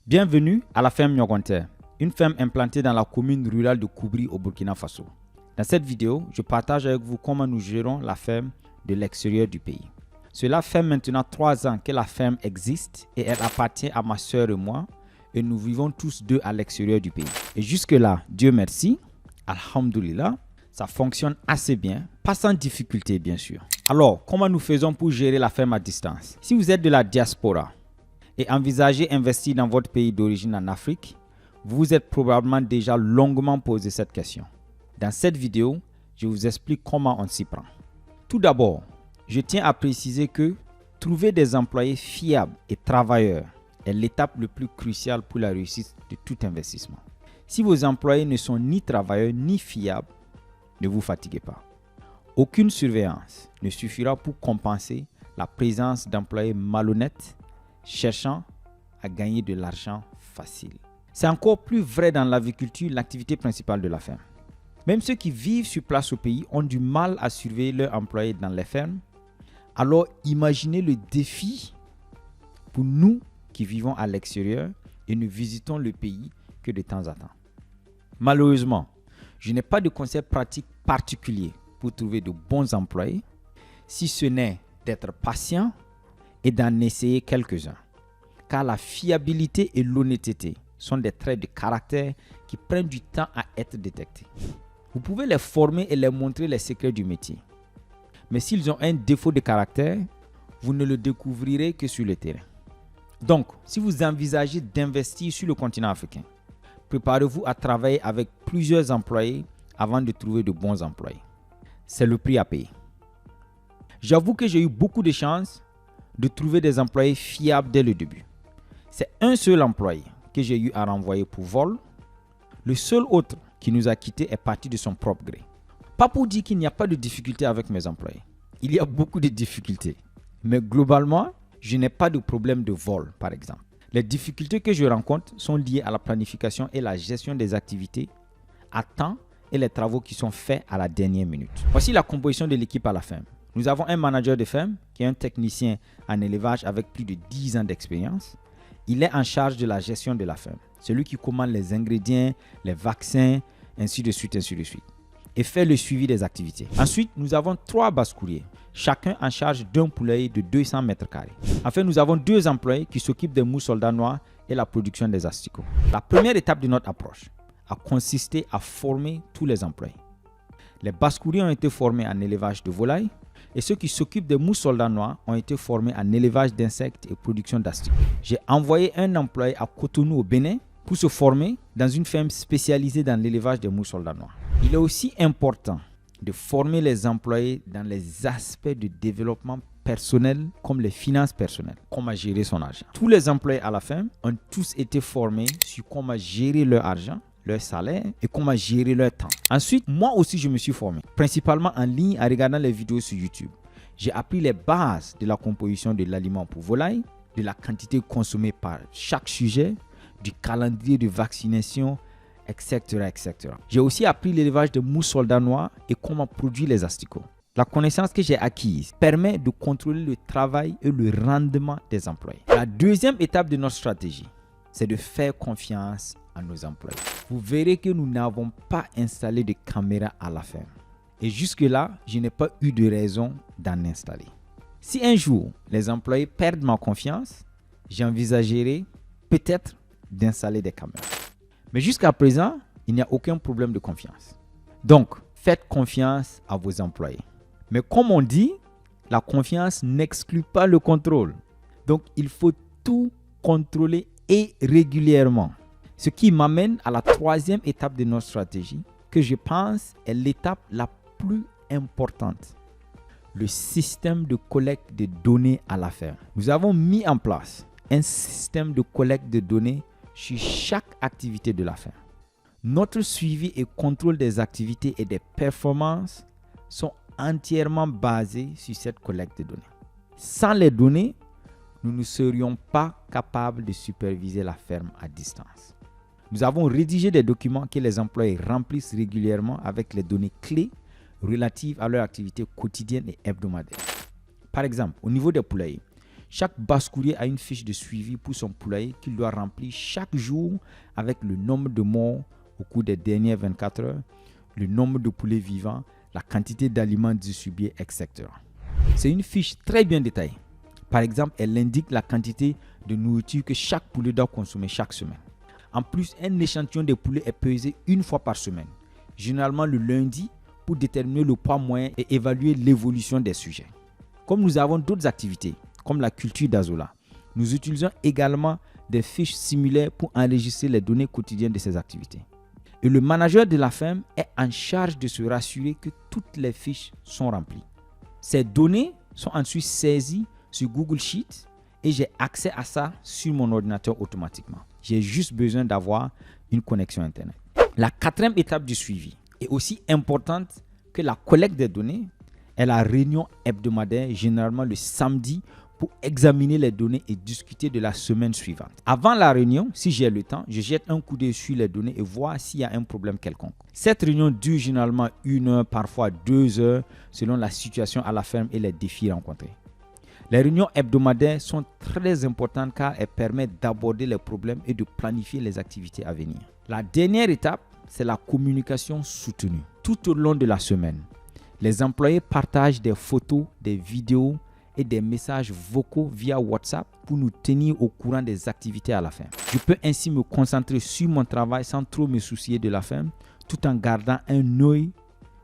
Bienvenue à la ferme Nyogonter, une ferme implantée dans la commune rurale de Koubri au Burkina Faso. Dans cette vidéo, je partage avec vous comment nous gérons la ferme de l'extérieur du pays. Cela fait maintenant 3 ans que la ferme existe et elle appartient à ma soeur et moi et nous vivons tous deux à l'extérieur du pays. Et jusque-là, Dieu merci, alhamdoulilah, ça fonctionne assez bien, pas sans difficulté bien sûr. Alors, comment nous faisons pour gérer la ferme à distance? Si vous êtes de la diaspora et envisagez investir dans votre pays d'origine en Afrique, vous vous êtes probablement déjà longuement posé cette question. Dans cette vidéo, je vous explique comment on s'y prend. Tout d'abord, je tiens à préciser que trouver des employés fiables et travailleurs est l'étape la plus cruciale pour la réussite de tout investissement. Si vos employés ne sont ni travailleurs ni fiables, ne vous fatiguez pas. Aucune surveillance ne suffira pour compenser la présence d'employés malhonnêtes cherchant à gagner de l'argent facile. C'est encore plus vrai dans l'aviculture, l'activité principale de la ferme. Même ceux qui vivent sur place au pays ont du mal à surveiller leurs employés dans les fermes. Alors imaginez le défi pour nous qui vivons à l'extérieur et ne visitons le pays que de temps en temps. Malheureusement, je n'ai pas de conseil pratique particulier pour trouver de bons employés, si ce n'est d'être patient et d'en essayer quelques-uns. Car la fiabilité et l'honnêteté sont des traits de caractère qui prennent du temps à être détectés. Vous pouvez les former et leur montrer les secrets du métier. Mais s'ils ont un défaut de caractère, vous ne le découvrirez que sur le terrain. Donc, si vous envisagez d'investir sur le continent africain, préparez-vous à travailler avec plusieurs employés avant de trouver de bons employés. C'est le prix à payer. J'avoue que j'ai eu beaucoup de chance de trouver des employés fiables dès le début. C'est un seul employé que j'ai eu à renvoyer pour vol. Le seul autre qui nous a quittés est parti de son propre gré. Pas pour dire qu'il n'y a pas de difficultés avec mes employés. Il y a beaucoup de difficultés. Mais globalement, je n'ai pas de problème de vol, par exemple. Les difficultés que je rencontre sont liées à la planification et la gestion des activités à temps et les travaux qui sont faits à la dernière minute. Voici la composition de l'équipe à la ferme. Nous avons un manager de ferme qui est un technicien en élevage avec plus de 10 ans d'expérience. Il est en charge de la gestion de la ferme. C'est lui qui commande les ingrédients, les vaccins, ainsi de suite, et fait le suivi des activités. Ensuite, nous avons 3 basse-courriers, chacun en charge d'un poulailler de 200 mètres carrés. Enfin, nous avons 2 employés qui s'occupent des moules soldats noirs et la production des asticots. La première étape de notre approche a consisté à former tous les employés. Les basse-courriers ont été formés en élevage de volailles et ceux qui s'occupent des moules soldats noirs ont été formés en élevage d'insectes et production d'asticots. J'ai envoyé un employé à Cotonou au Bénin pour se former dans une ferme spécialisée dans l'élevage des moules soldats noirs. Il est aussi important de former les employés dans les aspects de développement personnel comme les finances personnelles, comment gérer son argent. Tous les employés à la ferme ont tous été formés sur comment gérer leur argent, leur salaire et comment gérer leur temps. Ensuite, moi aussi je me suis formé, principalement en ligne en regardant les vidéos sur YouTube. J'ai appris les bases de la composition de l'aliment pour volaille, de la quantité consommée par chaque sujet, du calendrier de vaccination, etc. J'ai aussi appris l'élevage de moules soldats noirs et comment produire les asticots. La connaissance que j'ai acquise permet de contrôler le travail et le rendement des employés. La deuxième étape de notre stratégie, c'est de faire confiance à nos employés. Vous verrez que nous n'avons pas installé de caméra à la ferme. Et jusque-là, je n'ai pas eu de raison d'en installer. Si un jour, les employés perdent ma confiance, j'envisagerai peut-être d'installer des caméras. Mais jusqu'à présent, il n'y a aucun problème de confiance. Donc, faites confiance à vos employés. Mais comme on dit, la confiance n'exclut pas le contrôle. Donc, il faut tout contrôler et régulièrement. Ce qui m'amène à la 3e étape de notre stratégie, que je pense est l'étape la plus importante. Le système de collecte de données à la ferme. Nous avons mis en place un système de collecte de données sur chaque activité de la ferme. Notre suivi et contrôle des activités et des performances sont entièrement basés sur cette collecte de données. Sans les données, nous ne serions pas capables de superviser la ferme à distance. Nous avons rédigé des documents que les employés remplissent régulièrement avec les données clés relatives à leur activité quotidienne et hebdomadaire. Par exemple, au niveau des poulaillers, Chaque basse-courrier a une fiche de suivi pour son poulailler qu'il doit remplir chaque jour avec le nombre de morts au cours des dernières 24 heures, le nombre de poulets vivants, la quantité d'aliments distribués, etc. C'est une fiche très bien détaillée. Par exemple, elle indique la quantité de nourriture que chaque poulet doit consommer chaque semaine. En plus, un échantillon de poulets est pesé une fois par semaine, généralement le lundi, pour déterminer le poids moyen et évaluer l'évolution des sujets. Comme nous avons d'autres activités, comme la culture d'azola, nous utilisons également des fiches similaires pour enregistrer les données quotidiennes de ces activités. Et le manager de la ferme est en charge de se rassurer que toutes les fiches sont remplies. Ces données sont ensuite saisies sur Google Sheet et j'ai accès à ça sur mon ordinateur automatiquement. J'ai juste besoin d'avoir une connexion Internet. La quatrième étape du suivi est aussi importante que la collecte des données est la réunion hebdomadaire, généralement le samedi, pour examiner les données et discuter de la semaine suivante. Avant la réunion, si j'ai le temps, je jette un coup d'œil sur les données et vois s'il y a un problème quelconque. Cette réunion dure généralement 1 heure, parfois 2 heures, selon la situation à la ferme et les défis rencontrés. Les réunions hebdomadaires sont très importantes car elles permettent d'aborder les problèmes et de planifier les activités à venir. La dernière étape, c'est la communication soutenue. Tout au long de la semaine, les employés partagent des photos, des vidéos et des messages vocaux via WhatsApp pour nous tenir au courant des activités à la ferme. Je peux ainsi me concentrer sur mon travail sans trop me soucier de la ferme, tout en gardant un œil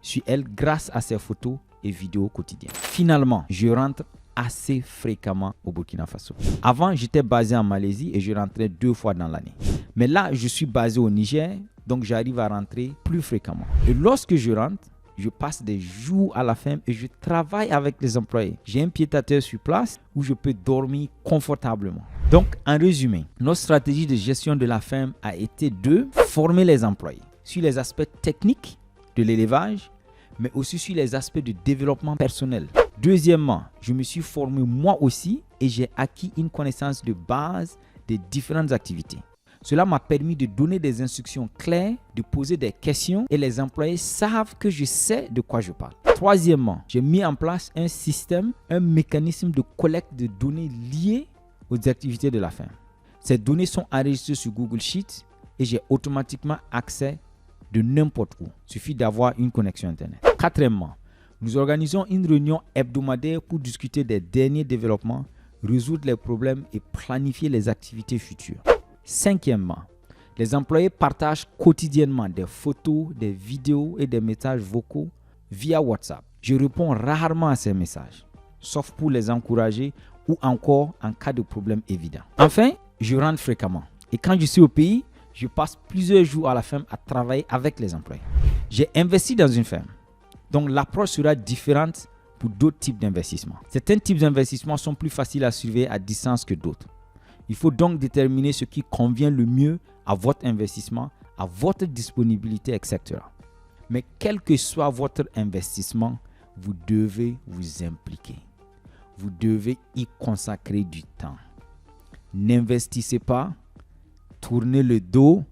sur elle grâce à ces photos et vidéos quotidiennes. Finalement, je rentre assez fréquemment au Burkina Faso. Avant, j'étais basé en Malaisie et je rentrais 2 fois dans l'année. Mais là, je suis basé au Niger, donc j'arrive à rentrer plus fréquemment. Et lorsque je rentre, je passe des jours à la ferme et je travaille avec les employés. J'ai un pied-à-terre sur place où je peux dormir confortablement. Donc, en résumé, notre stratégie de gestion de la ferme a été de former les employés sur les aspects techniques de l'élevage, mais aussi sur les aspects de développement personnel. Deuxièmement, je me suis formé moi aussi et j'ai acquis une connaissance de base des différentes activités. Cela m'a permis de donner des instructions claires, de poser des questions et les employés savent que je sais de quoi je parle. Troisièmement, j'ai mis en place un système, un mécanisme de collecte de données liées aux activités de la ferme. Ces données sont enregistrées sur Google Sheet et j'ai automatiquement accès de n'importe où. Il suffit d'avoir une connexion Internet. Quatrièmement, nous organisons une réunion hebdomadaire pour discuter des derniers développements, résoudre les problèmes et planifier les activités futures. Cinquièmement, les employés partagent quotidiennement des photos, des vidéos et des messages vocaux via WhatsApp. Je réponds rarement à ces messages, sauf pour les encourager ou encore en cas de problème évident. Enfin, je rentre fréquemment et quand je suis au pays, je passe plusieurs jours à la ferme à travailler avec les employés. J'ai investi dans une ferme, donc l'approche sera différente pour d'autres types d'investissements. Certains types d'investissements sont plus faciles à surveiller à distance que d'autres. Il faut donc déterminer ce qui convient le mieux à votre investissement, à votre disponibilité, etc. Mais quel que soit votre investissement, vous devez vous impliquer. Vous devez y consacrer du temps. N'investissez pas, tournez le dos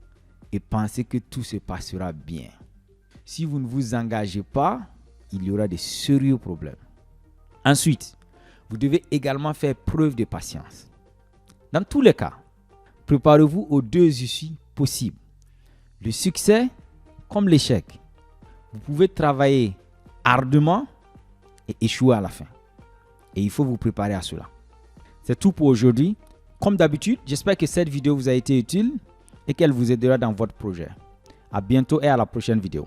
et pensez que tout se passera bien. Si vous ne vous engagez pas, il y aura de sérieux problèmes. Ensuite, vous devez également faire preuve de patience. Dans tous les cas, préparez-vous aux 2 issues possibles. Le succès comme l'échec. Vous pouvez travailler ardemment et échouer à la fin. Et il faut vous préparer à cela. C'est tout pour aujourd'hui. Comme d'habitude, j'espère que cette vidéo vous a été utile et qu'elle vous aidera dans votre projet. À bientôt et à la prochaine vidéo.